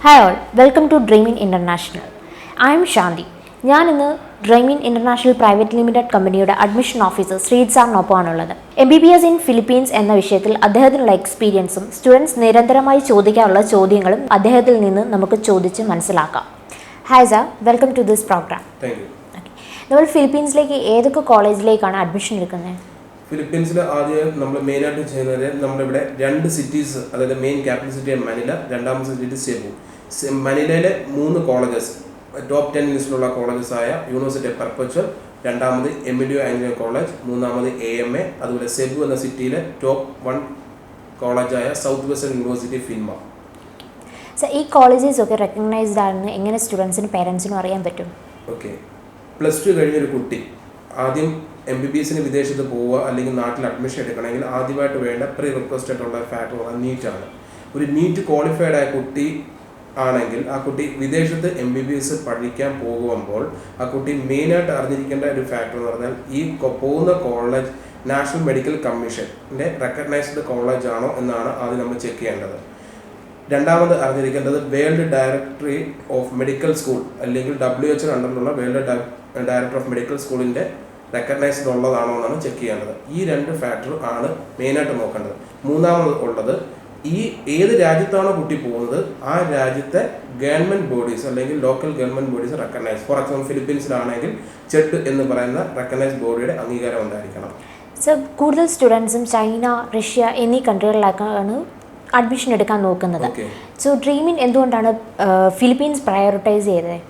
Hi all, welcome to Dreaming International. I am Shanti. ഞാൻ ഇന്ന് dreaming international private limited കമ്പനിയുടെ admission officer Sreejith സാറിനൊപ്പമാണുള്ളത്. MBBS in Philippines എന്ന വിഷയത്തിൽ അദ്ദേഹത്തിനുള്ള എക്സ്പീരിയൻസും സ്റ്റുഡൻസ് നിരന്തരമായി ചോദിക്കാനുള്ള ചോദ്യങ്ങളും അദ്ദേഹത്തിൽ നിന്ന് നമുക്ക് ചോദിച്ച് മനസ്സിലാക്കാം. Hi sir, welcome to this programme. നമ്മൾ ഫിലിപ്പീൻസിലേക്ക് ഏതൊക്കെ കോളേജിലേക്കാണ് അഡ്മിഷൻ എടുക്കുന്നത്? ഫിലിപ്പീൻസിൽ ആദ്യം നമ്മൾ മെയിനായിട്ട് ചെയ്യുന്നത് നമ്മളിവിടെ രണ്ട് സിറ്റീസ്, അതായത് മെയിൻ ക്യാപിറ്റൽ സിറ്റി മനില, രണ്ടാമത്തെ സിറ്റി സെബു. മനിലയിലെ 3 കോളേജസ്, ടോപ്പ് 10 ലിസ്റ്റിലുള്ള കോളേജസ് ആയ യൂണിവേഴ്സിറ്റി പെർപച്വൽ, രണ്ടാമത് എമിലിയോ ആംഗ്ലിയോ കോളേജ്, മൂന്നാമത് AMA, അതുപോലെ സെബു എന്ന സിറ്റിയിലെ ടോപ്പ് 1 കോളേജായ south western university Phinma. So ഈ കോളേജസ് ഒക്കെ റെക്കഗ്നൈസ്ഡ് ആണെന്ന് എങ്ങനെ സ്റ്റുഡൻസിനും പേരൻസിനും അറിയാൻ പറ്റും? ഓക്കെ, +2 കഴിഞ്ഞൊരു കുട്ടി ആദ്യം MBBSന് വിദേശത്ത് പോവുക അല്ലെങ്കിൽ നാട്ടിൽ അഡ്മിഷൻ എടുക്കണമെങ്കിൽ ആദ്യമായിട്ട് വേണ്ട പ്രീ റിക്വസ്റ്റ് ആയിട്ടുള്ള ഫാക്ടർ നീറ്റാണ്. ഒരു നീറ്റ് ക്വാളിഫൈഡ് ആയ കുട്ടി ആണെങ്കിൽ ആ കുട്ടി വിദേശത്ത് MBBS പഠിക്കാൻ പോകുമ്പോൾ ആ കുട്ടി മെയിനായിട്ട് അറിഞ്ഞിരിക്കേണ്ട ഒരു ഫാക്ടർ എന്ന് പറഞ്ഞാൽ ഈ പോകുന്ന കോളേജ് നാഷണൽ മെഡിക്കൽ കമ്മീഷൻ്റെ റെക്കഗ്നൈസ്ഡ് കോളേജ് ആണോ എന്നാണ് ആദ്യം നമ്മൾ ചെക്ക് ചെയ്യേണ്ടത്. രണ്ടാമത് അറിഞ്ഞിരിക്കേണ്ടത് world directory of medical school അല്ലെങ്കിൽ WHO അണ്ടറിലുള്ള വേൾഡ് ഡയറക്ടർ ഓഫ് മെഡിക്കൽ സ്കൂളിൻ്റെ റെക്കഗ്നൈസ്ഡ് ഉള്ളതാണോ എന്നാണ് ചെക്ക് ചെയ്യേണ്ടത്. ഈ 2 ഫാക്ടർ ആണ് മെയിനായിട്ട് നോക്കേണ്ടത്. മൂന്നാമത് ഉള്ളത് ഈ ഏത് രാജ്യത്താണോ കുട്ടി പോകുന്നത് ആ രാജ്യത്തെ ഗവൺമെൻറ് ബോഡീസ് അല്ലെങ്കിൽ local government bodies recognise. For example ഫിലിപ്പീൻസിലാണെങ്കിൽ ചെട്ട് എന്ന് പറയുന്ന റെക്കഗ്നൈസ്ഡ് ബോഡിയുടെ അംഗീകാരം ഉണ്ടായിരിക്കണം. സോ കൂടുതൽ സ്റ്റുഡൻസും ചൈന, റഷ്യ എന്നീ കൺട്രികളിലേക്കാണ് അഡ്മിഷൻ എടുക്കാൻ നോക്കുന്നത്. സോ ഡ്രീമിൻ എന്തുകൊണ്ടാണ് ഫിലിപ്പീൻസ് പ്രയോറിറ്റൈസ് ചെയ്തത്?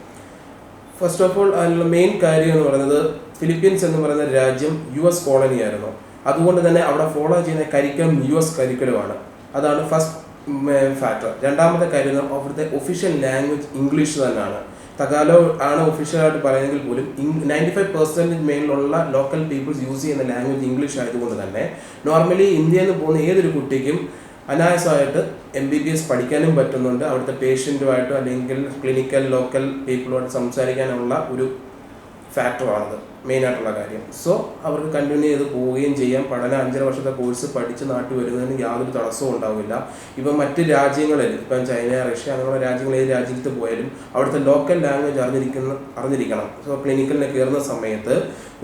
ഫസ്റ്റ് ഓഫ് ഓൾ അതിനുള്ള മെയിൻ കാര്യം എന്ന് പറയുന്നത് ഫിലിപ്പീൻസ് എന്ന് പറയുന്ന രാജ്യം US കോളനി ആയിരുന്നു. അതുകൊണ്ട് തന്നെ അവിടെ ഫോളോ ചെയ്യുന്ന കരിക്കുലം US കരിക്കുലമാണ്. അതാണ് ഫസ്റ്റ് ഫാക്ടർ. രണ്ടാമത്തെ കാര്യം അവിടുത്തെ ഒഫീഷ്യൽ ലാംഗ്വേജ് ഇംഗ്ലീഷ് തന്നെയാണ്. തഗാലോ ആണ് ഒഫീഷ്യലായിട്ട് പറയുമെങ്കിൽ പോലും 95% മേലുള്ള ലോക്കൽ പീപ്പിൾസ് യൂസ് ചെയ്യുന്ന ലാംഗ്വേജ് ഇംഗ്ലീഷ് ആയതുകൊണ്ട് തന്നെ നോർമലി ഇന്ത്യയിൽ നിന്ന് പോകുന്ന ഏതൊരു കുട്ടിക്കും അനായാസമായിട്ട് MBBS പഠിക്കാനും പറ്റുന്നുണ്ട്. അവിടുത്തെ പേഷ്യൻറ്റുമായിട്ടോ അല്ലെങ്കിൽ ക്ലിനിക്കൽ ലോക്കൽ പീപ്പിളുമായിട്ട് സംസാരിക്കാനുള്ള ഒരു ഫാക്ടറാണത് മെയിനായിട്ടുള്ള കാര്യം. സോ അവർക്ക് കണ്ടിന്യൂ ചെയ്ത് പോവുകയും ചെയ്യാം. പഠനം 5.5 വർഷത്തെ കോഴ്സ് പഠിച്ച് നാട്ടിൽ വരുന്നതിന് യാതൊരു തടസ്സവും ഉണ്ടാവില്ല. ഇപ്പം മറ്റ് രാജ്യങ്ങളിൽ ഇപ്പം ചൈന, റഷ്യ അങ്ങനെയുള്ള രാജ്യങ്ങൾ ഏത് രാജ്യത്ത് പോയാലും അവിടുത്തെ ലോക്കൽ ലാംഗ്വേജ് അറിഞ്ഞിരിക്കണം. സോ ക്ലിനിക്കലിന് കയറുന്ന സമയത്ത്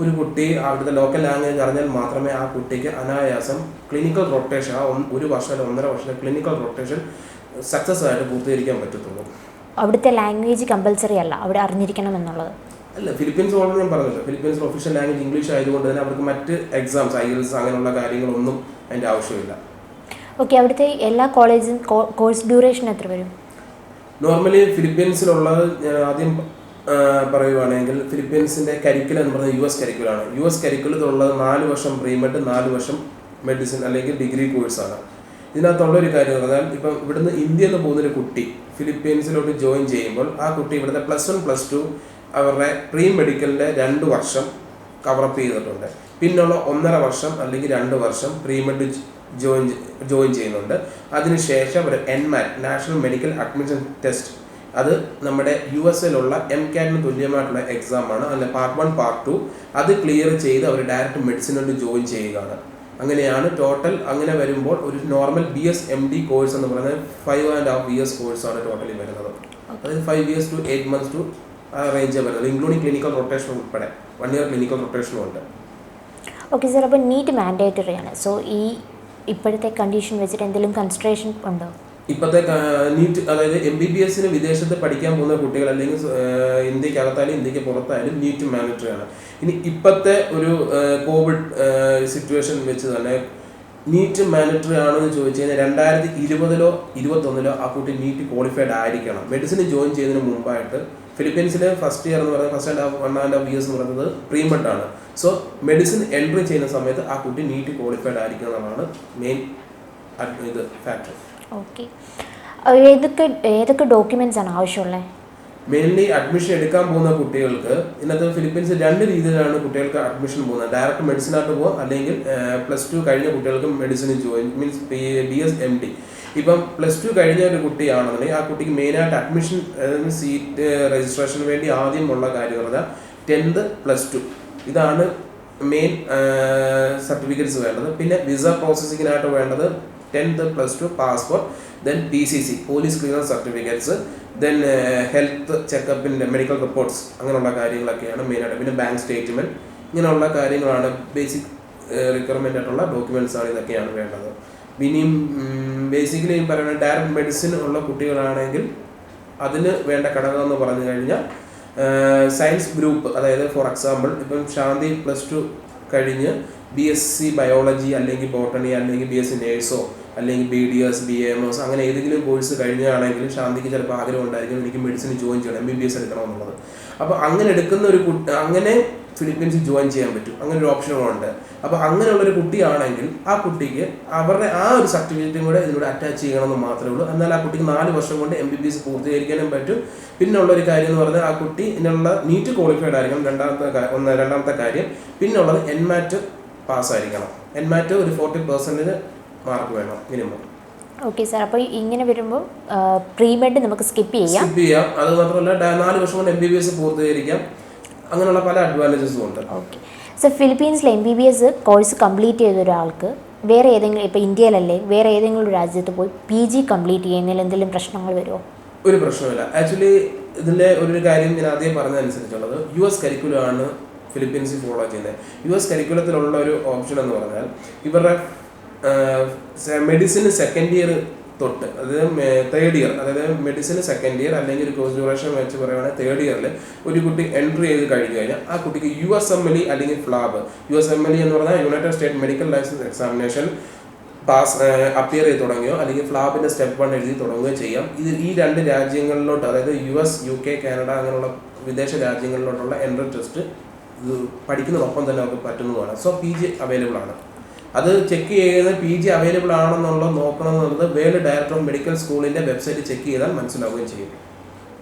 ഒരു കുട്ടി അവിടുത്തെ ലോക്കൽ ലാംഗ്വേജ് അറിഞ്ഞാൽ മാത്രമേ ആ കുട്ടിക്ക് അനായാസം ക്ലിനിക്കൽ റൊട്ടേഷൻ 1 വർഷം അല്ലെങ്കിൽ 1.5 വർഷത്തെ ക്ലിനിക്കൽ റൊട്ടേഷൻ സക്സസ് ആയിട്ട് പൂർത്തീകരിക്കാൻ പറ്റത്തുള്ളൂ. അവിടുത്തെ ലാംഗ്വേജ് കമ്പൽസറി അല്ല, അവിടെ അറിഞ്ഞിരിക്കണം എന്നുള്ളത് അല്ല. ഫിലിപ്പീൻസ് ഓൾറെഡി ഞാൻ പറഞ്ഞല്ലോ, ഫിലിപ്പീൻസിൽ ഒഫീഷ്യൽ ലാംഗ്വേജ് ഇംഗ്ലീഷ് ആയതുകൊണ്ട് തന്നെ അവർക്ക് മറ്റ് എക്സാംസ് IELTS അങ്ങനെയുള്ള കാര്യങ്ങളൊന്നും അതിൻ്റെ ആവശ്യമില്ല. ഓക്കെ, അവിടുത്തെ എല്ലാ കോളേജും കോഴ്സ് ഡ്യൂറേഷൻ എത്ര വരും? നോർമലി ഫിലിപ്പീൻസിലുള്ളത് ഞാൻ ആദ്യം പറയുവാണെങ്കിൽ ഫിലിപ്പീൻസിൻ്റെ കരിക്കുലം എന്ന് പറയുന്നത് US കരിക്കുലാണ്. US കരിക്കുലത്തിലുള്ളത് 4 വർഷം പ്രീമെഡ്, 4 വർഷം മെഡിസിൻ അല്ലെങ്കിൽ ഡിഗ്രി കോഴ്സാണ്. ഇതിനകത്തുള്ളൊരു കാര്യം എന്ന് പറഞ്ഞാൽ ഇപ്പം ഇവിടുന്ന് ഇന്ത്യയിൽ നിന്ന് പോകുന്നൊരു കുട്ടി ഫിലിപ്പീൻസിലോട്ട് ജോയിൻ ചെയ്യുമ്പോൾ ആ കുട്ടി ഇവിടുത്തെ +1 +2 അവരുടെ പ്രീ മെഡിക്കലിൻ്റെ 2 വർഷം കവറപ്പ് ചെയ്തിട്ടുണ്ട്. പിന്നുള്ള 1.5 വർഷം അല്ലെങ്കിൽ 2 വർഷം പ്രീമെഡ് ജോയിൻ ചെയ്യുന്നുണ്ട്. അതിനുശേഷം ഒരു NMAT national medical admission test, അത് നമ്മുടെ USലുള്ള MCAT-ന് തുല്യമായിട്ടുള്ള എക്സാമാണ്. അതിൻ്റെ പാർട്ട് 1 പാർട്ട് 2 അത് ക്ലിയർ ചെയ്ത് അവർ ഡയറക്റ്റ് മെഡിസിനോട്ട് ജോയിൻ ചെയ്യുകയാണ്. അങ്ങനെയാണ് ടോട്ടൽ. അങ്ങനെ വരുമ്പോൾ ഒരു നോർമൽ BS MD കോഴ്സ് എന്ന് പറയുന്നത് 5.5 years കോഴ്സാണ് ടോട്ടലി വരുന്നത്. അതായത് 5 years to 8 months to range വരുന്നത്, ഇൻക്ലൂഡിങ് ക്ലിനിക്കൽ റൊട്ടേഷൻ ഉൾപ്പെടെ 1 year ക്ലിനിക്കൽ റൊട്ടേഷനും ഉണ്ട്. ഓക്കെ സാർ, അപ്പോൾ നീറ്റ് മാൻഡേറ്ററി ആണ്. സോ ഈ ഇപ്പോഴത്തെ കണ്ടീഷൻ വെച്ചിട്ട് എന്തെങ്കിലും കൺസിഡറേഷൻ ഉണ്ടോ? ഇപ്പോഴത്തെ നീറ്റ്, അതായത് MBBSന് വിദേശത്ത് പഠിക്കാൻ പോകുന്ന കുട്ടികൾ അല്ലെങ്കിൽ ഇന്ത്യക്കകത്തായാലും ഇന്ത്യക്ക് പുറത്തായാലും നീറ്റ് മാൻഡേറ്ററി ആണ്. ഇനി ഇപ്പോഴത്തെ ഒരു കോവിഡ് സിറ്റുവേഷൻ വെച്ച് തന്നെ നീറ്റ് മാൻഡേറ്ററി ആണെന്ന് ചോദിച്ചു കഴിഞ്ഞാൽ 2020-ലോ 2021-ലോ ആ കുട്ടി നീറ്റ് ക്വാളിഫൈഡ് ആയിരിക്കണം. മെഡിസിന് ജോയിൻ ചെയ്യുന്നതിന് മുമ്പായിട്ട് ഫിലിപ്പീൻസിലെ ഫസ്റ്റ് ഇയർ എന്ന് പറയുന്നത് ഫസ്റ്റ് 1.5 years എന്ന് പറയുന്നത് പ്രീമെഡ് ആണ്. സോ മെഡിസിൻ എൻട്രി ചെയ്യുന്ന സമയത്ത് ആ കുട്ടി നീറ്റ് ക്വാളിഫൈഡ് ആയിരിക്കണം എന്നാണ് മെയിൻ ഇത് ഫാക്ടർ. ഓക്കെ, ഏതൊക്കെ ഡോക്യുമെന്റ്സ് ആണ് ആവശ്യമുള്ളത്? മെയിൻലി അഡ്മിഷൻ എടുക്കാൻ പോകുന്ന കുട്ടികൾക്ക് ഇന്നത്തെ ഫിലിപ്പീൻസ് 2 രീതിയിലാണ് കുട്ടികൾക്ക് അഡ്മിഷൻ പോകുന്നത്. ഡയറക്റ്റ് മെഡിസിനായിട്ട് പോകാം, അല്ലെങ്കിൽ +2 കഴിഞ്ഞ കുട്ടികൾക്ക് medicine join means BS MD. ഇപ്പം +2 കഴിഞ്ഞ ഒരു കുട്ടിയാണെന്നുണ്ടെങ്കിൽ ആ കുട്ടിക്ക് മെയിനായിട്ട് അഡ്മിഷൻ സീറ്റ് രജിസ്ട്രേഷന് വേണ്ടി ആദ്യമുള്ള കാര്യം പറഞ്ഞാൽ 10th +2 ഇതാണ് മെയിൻ സർട്ടിഫിക്കറ്റ്സ് വേണ്ടത്. പിന്നെ വിസ പ്രോസസ്സിങ്ങിനായിട്ട് വേണ്ടത് 10th +2 passport, then PCC police clearance certificates, then health ചെക്കപ്പിൻ്റെ മെഡിക്കൽ റിപ്പോർട്ട്സ്, അങ്ങനെയുള്ള കാര്യങ്ങളൊക്കെയാണ് മെയിനായിട്ട്. പിന്നെ ബാങ്ക് സ്റ്റേറ്റ്മെൻറ്റ്, ഇങ്ങനെയുള്ള കാര്യങ്ങളാണ് ബേസിക് റിക്വയർമെൻ്റ് ആയിട്ടുള്ള ഡോക്യുമെൻറ്റ്സാണ്, ഇതൊക്കെയാണ് വേണ്ടത്. ഇനിയും ബേസിക്കലി പറയുന്നത് ഡയറക്റ്റ് മെഡിസിൻ ഉള്ള കുട്ടികളാണെങ്കിൽ അതിന് വേണ്ട ഘടകം എന്ന് പറഞ്ഞു കഴിഞ്ഞാൽ സയൻസ് ഗ്രൂപ്പ്, അതായത് ഫോർ എക്സാമ്പിൾ ഇപ്പം ശാന്തി +2 കഴിഞ്ഞ് BSc ബയോളജി അല്ലെങ്കിൽ ബോട്ടണി അല്ലെങ്കിൽ BSc നേഴ്സോ അല്ലെങ്കിൽ BDS BAMS അങ്ങനെ ഏതെങ്കിലും കോഴ്സ് കഴിഞ്ഞാണെങ്കിൽ ശാന്തിക്ക് ചിലപ്പോൾ ആഗ്രഹം ഉണ്ടായിരിക്കും എനിക്ക് മെഡിസിൻ ജോയിൻ ചെയ്യണം, MBBS എടുക്കണമെന്നുള്ളത്. അപ്പോൾ അങ്ങനെ എടുക്കുന്ന ഒരു കുട്ടി അങ്ങനെ ഫിലിപ്പീൻസിൽ ജോയിൻ ചെയ്യാൻ പറ്റും, അങ്ങനെ ഒരു ഓപ്ഷനുകളുണ്ട്. അപ്പോൾ അങ്ങനെയുള്ളൊരു കുട്ടിയാണെങ്കിൽ ആ കുട്ടിക്ക് അവരുടെ ആ ഒരു സർട്ടിഫിക്കറ്റും കൂടെ ഇതിലൂടെ അറ്റാച്ച് ചെയ്യണമെന്ന് മാത്രമേ ഉള്ളൂ. എന്നാൽ ആ കുട്ടിക്ക് 4 വർഷം കൊണ്ട് MBBS പൂർത്തീകരിക്കാനും പറ്റും. പിന്നുള്ളൊരു കാര്യം എന്ന് പറഞ്ഞാൽ ആ കുട്ടി ഇതിനുള്ള നീറ്റ് ക്വാളിഫൈഡ് ആയിരിക്കണം, രണ്ടാമത്തെ കാര്യം. പിന്നുള്ളത് NMAT പാസ്സായിരിക്കണം. NMAT ഒരു 40% മാർക്ക് വേണം മിനിമം. ഓക്കെ സാർ, അപ്പോൾ ഇങ്ങനെ വരുമ്പോൾ പ്രീമെഡ് നമുക്ക് സ്കിപ്പ് ചെയ്യാം. അത് മാത്രമല്ല 4 വർഷം കൊണ്ട് MBBS പൂർത്തീകരിക്കാം. അങ്ങനെയുള്ള പല അഡ്വാൻറ്റേജസും ഉണ്ട്. ഓക്കെ സർ, ഫിലിപ്പീൻസിൽ MBBS കോഴ്സ് കംപ്ലീറ്റ് ചെയ്ത ഒരാൾക്ക് വേറെ ഏതെങ്കിലും, ഇപ്പോൾ ഇന്ത്യയിലല്ലേ വേറെ ഏതെങ്കിലും ഒരു രാജ്യത്ത് പോയി PG കംപ്ലീറ്റ് ചെയ്യുന്നതിൽ എന്തെങ്കിലും പ്രശ്നങ്ങൾ വരുമോ? ഒരു പ്രശ്നമില്ല. ആക്ച്വലി ഇതിൻ്റെ ഒരു കാര്യം ഞാൻ ആദ്യം പറഞ്ഞതനുസരിച്ചുള്ളത് US കരിക്കുലമാണ് ഫിലിപ്പീൻസിൽ ഫോളോ ചെയ്യുന്നത്. US കരിക്കുലത്തിലുള്ള ഒരു ഓപ്ഷൻ എന്ന് പറഞ്ഞാൽ ഇവരുടെ മെഡിസിന് 2nd ഇയർ തൊട്ട്, അതായത് 3rd ഇയർ, അതായത് മെഡിസിന് 2nd ഇയർ അല്ലെങ്കിൽ ഒരു കോഴ്സ് ഡ്യൂറേഷൻ വെച്ച് പറയുകയാണെങ്കിൽ 3rd ഇയറിൽ ഒരു കുട്ടി എൻട്രി ചെയ്ത് കഴിഞ്ഞ് കഴിഞ്ഞാൽ ആ കുട്ടിക്ക് USMLE അല്ലെങ്കിൽ ഫ്ലാബ്, USMLE എന്ന് പറഞ്ഞാൽ United State medical licence examination appear ചെയ്ത് തുടങ്ങിയോ അല്ലെങ്കിൽ ഫ്ലാബിൻ്റെ സ്റ്റെപ്പ് 1 എഴുതി തുടങ്ങുകയോ ചെയ്യാം. ഈ 2 രാജ്യങ്ങളിലോട്ട്, അതായത് US UK കാനഡ അങ്ങനെയുള്ള വിദേശ രാജ്യങ്ങളിലോട്ടുള്ള എൻട്രി ടെസ്റ്റ് പഠിക്കുന്നതോടൊപ്പം തന്നെ അവർക്ക് പറ്റുന്നതാണ്. സോ PG അവൈലബിൾ ആണ്. അത് ചെക്ക് ചെയ്യുന്നത് PG അവൈലബിൾ ആണെന്നുള്ളത് നോക്കണമെന്നുള്ളത് വേൾഡ് ഡയറക്ടർ ഓഫ് മെഡിക്കൽ സ്കൂളിൻ്റെ വെബ്സൈറ്റ് ചെക്ക് ചെയ്താൽ മനസ്സിലാവുകയും ചെയ്യും.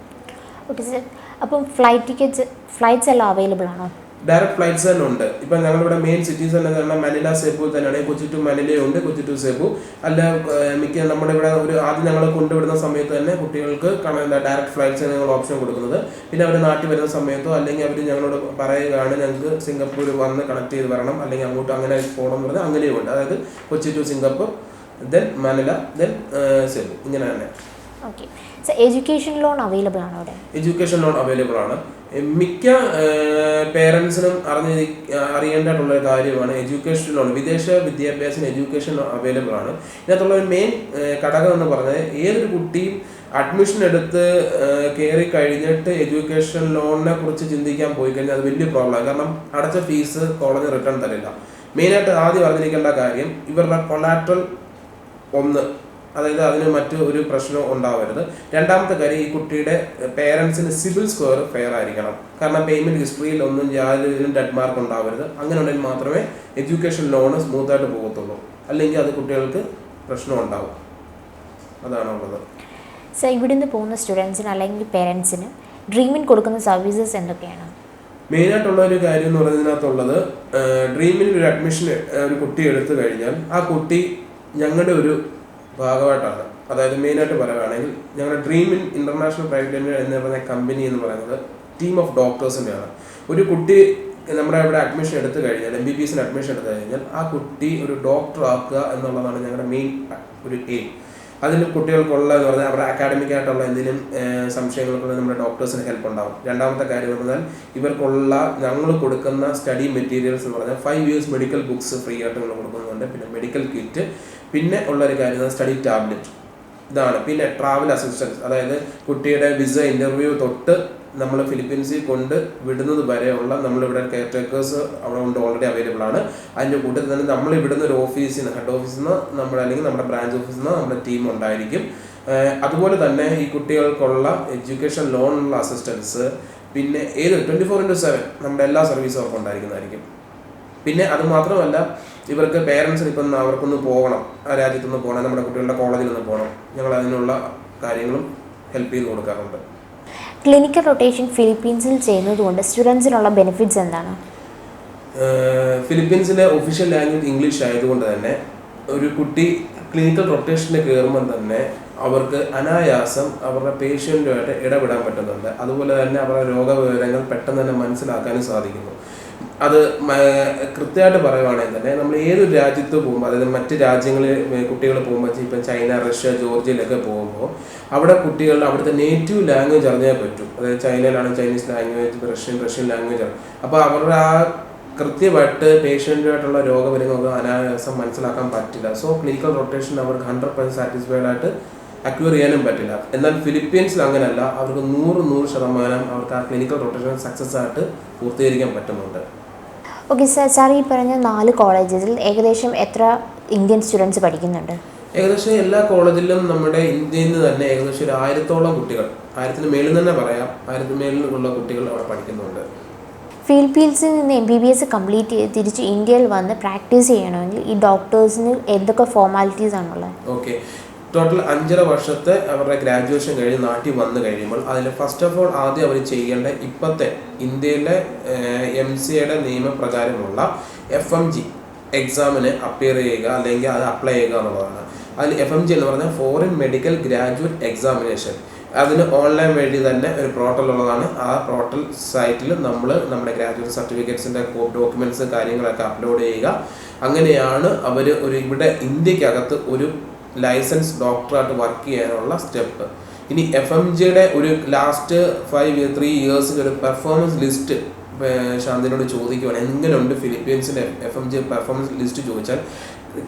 ഓക്കെ സാർ, അപ്പം ഫ്ലൈറ്റ്സ് എല്ലാം അവൈലബിൾ ആണോ? ഡയറക്റ്റ് ഫ്ലൈറ്റ്സ് തന്നെ ഉണ്ട്. ഇപ്പം ഞങ്ങളിവിടെ മെയിൻ സിറ്റീസ് തന്നെ പറഞ്ഞാൽ മനില സെബു തന്നെയാണ്. കൊച്ചി ടു മനിലയുണ്ട്, കൊച്ചി ടു സെബു. അല്ല മിക്ക നമ്മുടെ ഇവിടെ ആദ്യം ഞങ്ങൾ കൊണ്ടുവിടുന്ന സമയത്ത് തന്നെ കുട്ടികൾക്ക് ഡയറക്റ്റ് ഫ്ലൈറ്റ്സ് ഞങ്ങൾ ഓപ്ഷൻ കൊടുക്കുന്നത്. പിന്നെ അവർ നാട്ടിൽ വരുന്ന സമയത്തോ അല്ലെങ്കിൽ അവർ ഞങ്ങളോട് പറയുകയാണ് ഞങ്ങൾക്ക് സിംഗപ്പൂർ വന്ന് കണക്ട് ചെയ്ത് വരണം അല്ലെങ്കിൽ അങ്ങോട്ട് അങ്ങനെ പോകണം എന്ന് പറഞ്ഞാൽ അങ്ങനെയും ഉണ്ട്. അതായത് Kochi to Singapore, then Manila, then Cebu, ഇങ്ങനെ തന്നെ. Okay sir, education loan available ആണോ അവിടെ? എഡ്യൂക്കേഷൻ ലോൺ അവൈലബിൾ ആണ്. മിക്ക പേരൻസിനും അറിയേണ്ടതായിട്ടുള്ള കാര്യമാണ് എഡ്യൂക്കേഷൻ ലോൺ. വിദേശ വിദ്യാഭ്യാസത്തിന് എഡ്യൂക്കേഷൻ ലോൺ അവൈലബിൾ ആണ്. ഇതിനകത്തുള്ള ഒരു മെയിൻ ഘടകം എന്ന് പറഞ്ഞാൽ ഏതൊരു കുട്ടിയും അഡ്മിഷൻ എടുത്ത് കയറി കഴിഞ്ഞിട്ട് എഡ്യൂക്കേഷൻ ലോണിനെ കുറിച്ച് ചിന്തിക്കാൻ പോയി കഴിഞ്ഞാൽ അത് വലിയ പ്രോബ്ലമാണ്. കാരണം അടച്ച ഫീസ് കോളേജ് റിട്ടേൺ തരില്ല. മെയിനായിട്ട് ആദ്യം അറിഞ്ഞിരിക്കേണ്ട കാര്യം ഇവരുടെ കൊളാട്രൽ 1, അതായത് അതിന് മറ്റു ഒരു പ്രശ്നം ഉണ്ടാവരുത്. രണ്ടാമത്തെ കാര്യം ഈ കുട്ടിയുടെ പേരൻസിന് സിബിൽ സ്കോർ ഫെയർ ആയിരിക്കണം. കാരണം പേയ്മെൻറ്റ് ഹിസ്റ്ററിയിൽ ഒന്നും യാതൊരു ഡെഡ് മാർക്ക് ഉണ്ടാവരുത്. അങ്ങനെ ഉണ്ടെങ്കിൽ മാത്രമേ എഡ്യൂക്കേഷൻ ലോണ് സ്മൂത്തായിട്ട് പോകത്തുള്ളൂ. അല്ലെങ്കിൽ അത് കുട്ടികൾക്ക് പ്രശ്നം ഉണ്ടാവും. അതാണുള്ളത്. സർ, ഇവിടുന്ന് പോകുന്ന സ്റ്റുഡൻസിന് അല്ലെങ്കിൽ പേരൻസിന് ഡ്രീമിൻ കൊടുക്കുന്ന സർവീസസ് എന്തൊക്കെയാണ്? മെയിനായിട്ടുള്ള ഒരു കാര്യം എന്ന് പറയുന്നതിനകത്തുള്ളത് ഡ്രീമിൽ ഒരു അഡ്മിഷൻ ഒരു കുട്ടി എടുത്തു കഴിഞ്ഞാൽ ആ കുട്ടി ഞങ്ങളുടെ ഒരു ഭാഗമായിട്ടാണ്. അതായത് മെയിനായിട്ട് പറയുകയാണെങ്കിൽ ഞങ്ങളുടെ ഡ്രീമിൻ ഇന്റർനാഷണൽ പ്രൈവറ്റ് ലിമിറ്റഡ് എന്ന് പറയുന്ന കമ്പനി എന്ന് പറയുന്നത് ടീം ഓഫ് ഡോക്ടേഴ്സിൻ്റെയാണ്. ഒരു കുട്ടി നമ്മുടെ ഇവിടെ അഡ്മിഷൻ എടുത്തു കഴിഞ്ഞാൽ, MBBSന് അഡ്മിഷൻ എടുത്തു കഴിഞ്ഞാൽ ആ കുട്ടി ഒരു ഡോക്ടർ ആക്കുക എന്നുള്ളതാണ് ഞങ്ങളുടെ മെയിൻ ഒരു എയിം. അതിൽ കുട്ടികൾക്കുള്ള എന്ന് പറഞ്ഞാൽ അവരുടെ അക്കാഡമിക് ആയിട്ടുള്ള എന്തെങ്കിലും സംശയങ്ങൾക്കുള്ള നമ്മുടെ ഡോക്ടേഴ്സിന് ഹെൽപ്പ് ഉണ്ടാവും. രണ്ടാമത്തെ കാര്യം എന്ന് പറഞ്ഞാൽ ഇവർക്കുള്ള ഞങ്ങൾ കൊടുക്കുന്ന സ്റ്റഡി മെറ്റീരിയൽസ് എന്ന് പറഞ്ഞാൽ 5 years മെഡിക്കൽ ബുക്സ് ഫ്രീ ആയിട്ട് നമ്മൾ കൊടുക്കുന്നുണ്ട്. പിന്നെ മെഡിക്കൽ കിറ്റ്, പിന്നെ ഉള്ളൊരു കാര്യം സ്റ്റഡി ടാബ്ലറ്റ്, ഇതാണ്. പിന്നെ ട്രാവൽ അസിസ്റ്റൻസ്, അതായത് കുട്ടിയുടെ വിസ ഇൻ്റർവ്യൂ തൊട്ട് നമ്മൾ ഫിലിപ്പീൻസിൽ കൊണ്ട് വിടുന്നത് വരെയുള്ള നമ്മളിവിടെ കെയർ ടേക്കേഴ്സ് അവിടെ കൊണ്ട് ഓൾറെഡി അവൈലബിൾ ആണ്. അതിൻ്റെ കൂട്ടത്തിൽ തന്നെ നമ്മൾ ഇവിടുന്ന് ഒരു ഓഫീസിൽ നിന്ന്, ഹെഡ് ഓഫീസിൽ നിന്ന് നമ്മുടെ അല്ലെങ്കിൽ നമ്മുടെ ബ്രാഞ്ച് ഓഫീസിൽ നിന്ന് നമ്മുടെ ടീം ഉണ്ടായിരിക്കും. അതുപോലെ തന്നെ ഈ കുട്ടികൾക്കുള്ള എഡ്യൂക്കേഷൻ ലോണിനുള്ള അസിസ്റ്റൻസ്, പിന്നെ 24/7 നമ്മുടെ എല്ലാ സർവീസും അവർക്ക് ഉണ്ടായിരിക്കുന്നതായിരിക്കും. പിന്നെ അത് മാത്രമല്ല ഇവർക്ക് പേരൻസിന് ഇപ്പം അവർക്കൊന്ന് പോകണം, ആ രാജ്യത്തൊന്ന് പോകണം, നമ്മുടെ കുട്ടികളുടെ കോളേജിൽ നിന്ന് പോകണം, ഞങ്ങൾ അതിനുള്ള കാര്യങ്ങളും ഹെൽപ്പ് ചെയ്ത് കൊടുക്കാറുണ്ട്. ക്ലിനിക്കൽ റൊട്ടേഷൻ ഫിലിപ്പീൻസിൽ ചെയ്യുന്നത് കൊണ്ട് സ്റ്റുഡൻസിനുള്ള ബെനിഫിറ്റ്സ് എന്താണ്? ഫിലിപ്പീൻസിലെ ഒഫീഷ്യൽ ലാംഗ്വേജ് ഇംഗ്ലീഷ് ആയതുകൊണ്ട് തന്നെ ഒരു കുട്ടി ക്ലിനിക്കൽ റൊട്ടേഷന് കയറുമ്പോൾ തന്നെ അവർക്ക് അനായാസം അവരുടെ പേഷ്യൻറ്റുമായിട്ട് ഇടപെടാൻ പറ്റുന്നുണ്ട്. അതുപോലെ തന്നെ അവരുടെ രോഗവിവരങ്ങൾ പെട്ടെന്ന് തന്നെ മനസ്സിലാക്കാനും സാധിക്കുന്നു. അത് കൃത്യമായിട്ട് പറയുവാണെങ്കിൽ തന്നെ നമ്മൾ ഏതൊരു രാജ്യത്ത് പോകുമ്പോൾ, അതായത് മറ്റ് രാജ്യങ്ങളിൽ കുട്ടികൾ പോകുമ്പോൾ, ഇപ്പം ചൈന, റഷ്യ, ജോർജിയയിലൊക്കെ പോകുമ്പോൾ അവിടെ കുട്ടികൾ അവിടുത്തെ നേറ്റീവ് ലാംഗ്വേജ് അറിഞ്ഞാൽ പറ്റും. അതായത് ചൈനയിലാണ് ചൈനീസ് ലാംഗ്വേജ്, റഷ്യൻ ലാംഗ്വേജ്. അപ്പോൾ അവരുടെ ആ കൃത്യമായിട്ട് പേഷ്യൻറ്റുമായിട്ടുള്ള രോഗപരിങ്ങൾക്ക് അനായാസം മനസ്സിലാക്കാൻ പറ്റില്ല. സോ ക്ലിനിക്കൽ റൊട്ടേഷൻ അവർക്ക് 100% സാറ്റിസ്ഫൈഡ് ആയിട്ട് അക്വയർ ചെയ്യാനും പറ്റില്ല. എന്നാൽ ഫിലിപ്പീൻസിൽ അങ്ങനെയല്ല, അവർക്ക് 100% അവർക്ക് ആ ക്ലിനിക്കൽ റൊട്ടേഷൻ സക്സസ് ആയിട്ട് പൂർത്തീകരിക്കാൻ പറ്റുന്നുണ്ട്. ഓക്കെ സാർ, ഈ പറഞ്ഞ 4 കോളേജസിൽ ഏകദേശം എത്ര ഇന്ത്യൻ സ്റ്റുഡൻസ് പഠിക്കുന്നുണ്ട്? ഏകദേശം എല്ലാ കോളേജിലും നമ്മുടെ ഇന്ത്യയിൽ നിന്ന് തന്നെ ഏകദേശം ഒരു 1000-ഓളം കുട്ടികൾ, 1000-ന് മേളിൽ തന്നെ പറയാം, 1000-ന് മേളിലുള്ള കുട്ടികൾ അവിടെ പഠിക്കുന്നുണ്ട്. ഫിലിപ്പീൻസിൽ നിന്ന് MBBS കംപ്ലീറ്റ് ചെയ്ത് തിരിച്ച് ഇന്ത്യയിൽ വന്ന് പ്രാക്ടീസ് ചെയ്യണമെങ്കിൽ ഈ ഡോക്ടേഴ്സിന് എന്തൊക്കെ ഫോർമാലിറ്റീസ് ആണുള്ളത്? ഓക്കെ, ടോട്ടൽ 5.5 വർഷത്തെ അവരുടെ ഗ്രാജുവേഷൻ കഴിഞ്ഞ് നാട്ടിൽ വന്നു കഴിയുമ്പോൾ അതിൽ ഫസ്റ്റ് ഓഫ് ഓൾ ആദ്യം അവർ ചെയ്യേണ്ട ഇപ്പോഴത്തെ ഇന്ത്യയിലെ MCAയുടെ നിയമപ്രകാരമുള്ള FMG എക്സാമിന് അപ്പിയർ ചെയ്യുക, അല്ലെങ്കിൽ അത് അപ്ലൈ ചെയ്യുക എന്നുള്ളതാണ്. അതിൽ FMG എന്ന് പറഞ്ഞാൽ ഫോറിൻ മെഡിക്കൽ ഗ്രാജുവേറ്റ് എക്സാമിനേഷൻ. അതിന് ഓൺലൈൻ വഴി തന്നെ ഒരു പോർട്ടൽ ഉള്ളതാണ്. ആ പോർട്ടൽ സൈറ്റിൽ നമ്മൾ നമ്മുടെ ഗ്രാജുവേറ്റ് സർട്ടിഫിക്കറ്റ്സിൻ്റെ ഡോക്യുമെൻറ്റ്സ് കാര്യങ്ങളൊക്കെ അപ്ലോഡ് ചെയ്യുക. അങ്ങനെയാണ് അവർ ഇവിടെ ഇന്ത്യക്കകത്ത് ഒരു ലൈസൻസ് ഡോക്ടറായിട്ട് വർക്ക് ചെയ്യാനുള്ള സ്റ്റെപ്പ്. ഇനി FMGയുടെ ഒരു ലാസ്റ്റ് 3 ഇയേഴ്സിൽ ഒരു പെർഫോമൻസ് ലിസ്റ്റ് ശാന്തിനോട് ചോദിക്കുവാണ്, എങ്ങനെയുണ്ട് ഫിലിപ്പീൻസിൻ്റെ FMG പെർഫോമൻസ് ലിസ്റ്റ് ചോദിച്ചാൽ,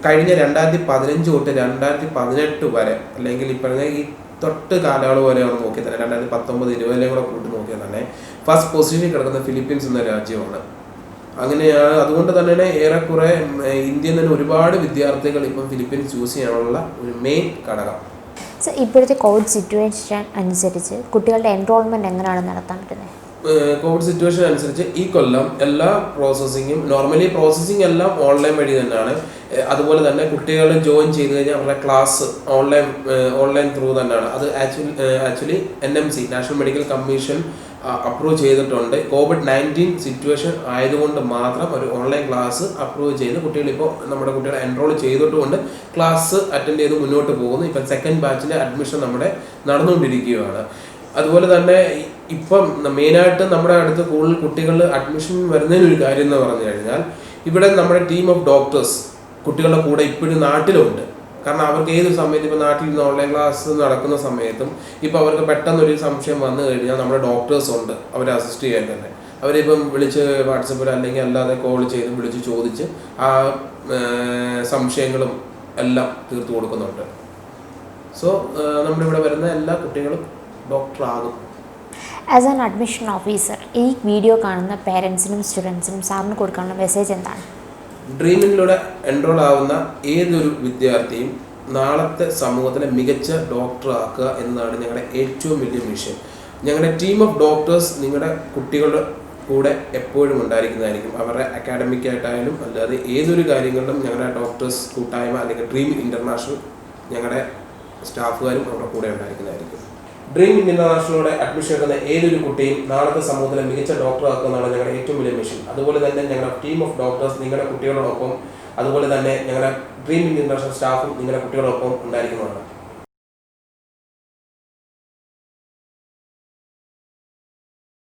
കഴിഞ്ഞ 2015 തൊട്ട് 2018 വരെ, അല്ലെങ്കിൽ ഇപ്പോഴത്തെ ഈ തൊട്ട് കാലയളവ് വരെയാണ് നോക്കിയാൽ തന്നെ 2019-20 കൂടെ കൂട്ടി നോക്കിയാൽ തന്നെ ഫസ്റ്റ് പൊസിഷനിൽ കിടക്കുന്ന ഫിലിപ്പീൻസ് എന്ന രാജ്യമാണ്. അങ്ങനെയാണ്. അതുകൊണ്ട് തന്നെ ഏറെക്കുറെ ഇന്ത്യയിൽ നിന്ന് ഒരുപാട് വിദ്യാർത്ഥികൾ ഇപ്പം ഫിലിപ്പീൻസ് ചൂസ് ചെയ്യാനുള്ള ഒരു മെയിൻ ഘടകം. ഇപ്പോഴത്തെ കോവിഡ് സിറ്റുവേഷൻ അനുസരിച്ച് കുട്ടികളുടെ എൻറോൾമെൻറ്റ് എങ്ങനെയാണ് നടത്താൻ പറ്റുന്നത്? കോവിഡ് സിറ്റുവേഷൻ അനുസരിച്ച് ഈ കൊല്ലം എല്ലാ പ്രോസസ്സിങ്ങും, നോർമലി പ്രോസസ്സിങ് എല്ലാം ഓൺലൈൻ വഴി തന്നെയാണ്. അതുപോലെ തന്നെ കുട്ടികൾ ജോയിൻ ചെയ്ത് കഴിഞ്ഞാൽ അവരുടെ ക്ലാസ് ഓൺലൈൻ ത്രൂ തന്നെയാണ്. അത് actually NMC national medical commission approve ചെയ്തിട്ടുണ്ട്. COVID-19 സിറ്റുവേഷൻ ആയതുകൊണ്ട് മാത്രം ഒരു ഓൺലൈൻ ക്ലാസ് അപ്രൂവ് ചെയ്ത് കുട്ടികളിപ്പോൾ നമ്മുടെ കുട്ടികളെ എൻറോൾ ചെയ്തിട്ടുകൊണ്ട് ക്ലാസ് അറ്റൻഡ് ചെയ്ത് മുന്നോട്ട് പോകുന്നു. ഇപ്പം സെക്കൻഡ് ബാച്ചിലെ അഡ്മിഷൻ നമ്മുടെ നടന്നുകൊണ്ടിരിക്കുകയാണ്. അതുപോലെ തന്നെ ഇപ്പം മെയിനായിട്ട് നമ്മുടെ അടുത്ത് കൂടുതൽ കുട്ടികൾ അഡ്മിഷൻ വരുന്നതിനൊരു കാര്യം എന്ന് പറഞ്ഞു കഴിഞ്ഞാൽ, ഇവിടെ നമ്മുടെ ടീം ഓഫ് ഡോക്ടേഴ്സ് കുട്ടികളുടെ കൂടെ ഇപ്പോഴും നാട്ടിലുണ്ട്. കാരണം അവർക്ക് ഏതൊരു സമയത്ത് ഇപ്പോൾ നാട്ടിൽ നിന്ന് ഓൺലൈൻ ക്ലാസ് നടക്കുന്ന സമയത്തും ഇപ്പോൾ അവർക്ക് പെട്ടെന്നൊരു സംശയം വന്നു കഴിഞ്ഞാൽ നമ്മുടെ ഡോക്ടേഴ്സ് ഉണ്ട് അവരെ അസിസ്റ്റ് ചെയ്യാൻ തന്നെ. അവരിപ്പം വിളിച്ച് വാട്സപ്പിൽ അല്ലെങ്കിൽ അല്ലാതെ കോൾ ചെയ്ത് വിളിച്ച് ചോദിച്ച് ആ സംശയങ്ങളും എല്ലാം തീർത്തു കൊടുക്കുന്നുണ്ട്. സോ നമ്മുടെ ഇവിടെ വരുന്ന എല്ലാ കുട്ടികളും ഡോക്ടറാകും. ആസ് ആൻ അഡ്മിഷൻ ഓഫീസർ, ഈ വീഡിയോ കാണുന്ന പേരൻസിനും സ്റ്റുഡൻസിനും സാറിന് കൊടുക്കാനുള്ള മെസ്സേജ് എന്താണ്? ഡ്രീമിലൂടെ എൻറോൾ ആവുന്ന ഏതൊരു വിദ്യാർത്ഥിയും നാളത്തെ സമൂഹത്തിലെ മികച്ച ഡോക്ടറാക്കുക എന്നതാണ് ഞങ്ങളുടെ ഏറ്റവും വലിയ മിഷൻ. ഞങ്ങളുടെ ടീം ഓഫ് ഡോക്ടേഴ്സ് നിങ്ങളുടെ കുട്ടികളുടെ കൂടെ എപ്പോഴും ഉണ്ടായിരിക്കുന്നതായിരിക്കും. അവരുടെ അക്കാഡമിക്കായിട്ടായാലും അല്ലാതെ ഏതൊരു കാര്യങ്ങളിലും ഞങ്ങളുടെ ഡോക്ടേഴ്സ് കൂട്ടായ്മ അല്ലെങ്കിൽ ഡ്രീം ഇൻ്റർനാഷണൽ ഞങ്ങളുടെ സ്റ്റാഫുകാരും അവരുടെ കൂടെ ഉണ്ടായിരിക്കുന്നതായിരിക്കും. ഡ്രീം ഇൻ്റർനാഷണലോടെ അഡ്മിഷൻ എടുക്കുന്ന ഏതൊരു കുട്ടിയും നാളത്തെ സമൂഹത്തിലെ മികച്ച ഡോക്ടറാക്കുന്നതാണ് ഞങ്ങളുടെ ഏറ്റവും വലിയ മിഷൻ. അതുപോലെ തന്നെ ഞങ്ങളുടെ ടീം ഓഫ് ഡോക്ടേഴ്സ് നിങ്ങളുടെ കുട്ടികളോടൊപ്പം, അതുപോലെ തന്നെ ഞങ്ങളുടെ ഡ്രീം ഇൻ്റർനാഷണൽ സ്റ്റാഫും നിങ്ങളുടെ കുട്ടികളോടൊപ്പം ഉണ്ടായിരിക്കുന്നതാണ്.